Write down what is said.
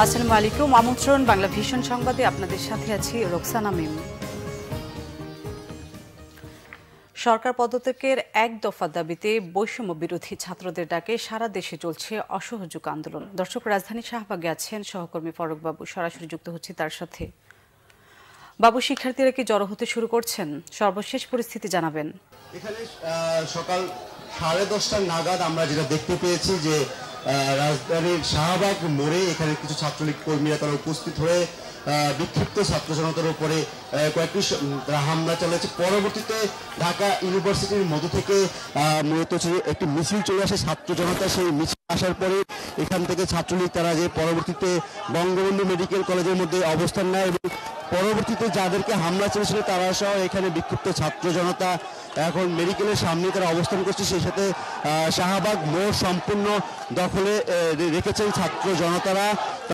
আসসালামু আলাইকুম। আমন্ত্রণ বাংলা ভিশন সংবাদে আপনাদের সাথে আছি রোকসানা মিম। সরকার পদত্যাগের এক দফা দাবিতে বৈষম্য বিরোধী ছাত্রদের ডাকে সারা দেশে চলছে অসহযোগ আন্দোলন। দর্শক, রাজধানী শাহবাগে আছেন সহকর্মী ফরক বাবু, সরাসরি যুক্ত হচ্ছে তার সাথে। বাবু, শিক্ষার্থীরা কি জড়ো হতে শুরু করছেন? সর্বশেষ পরিস্থিতি জানাবেন। এখানে সকাল 10:30 নাগাদ আমরা যেটা দেখতে পেয়েছি যে রাজধানীর শাহবাগ মোড়ে এখানে কিছু ছাত্রলীগ কর্মীরা তারা উপস্থিত হয়ে বিক্ষিপ্ত ছাত্র জনতার উপরে কয়েকটি হামলা চালিয়েছে। পরবর্তীতে ঢাকা ইউনিভার্সিটির মধ্য থেকে মূলত একটি মিছিল চলে আসে ছাত্র জনতা। সেই মিছিল আসার পরে এখান থেকে ছাত্রলীগ তারা যে পরবর্তীতে বঙ্গবন্ধু মেডিকেল কলেজের মধ্যে অবস্থান নেয় এবং পরবর্তীতে যাদেরকে হামলা চলেছিল তারা সহ এখানে বিক্ষিপ্ত ছাত্র জনতা এখন মেডিকেলের সামনে তারা অবস্থান করছে। সেই সাথে শাহবাগ মোড় সম্পূর্ণ দখলে রেখেছেন ছাত্র জনতারা।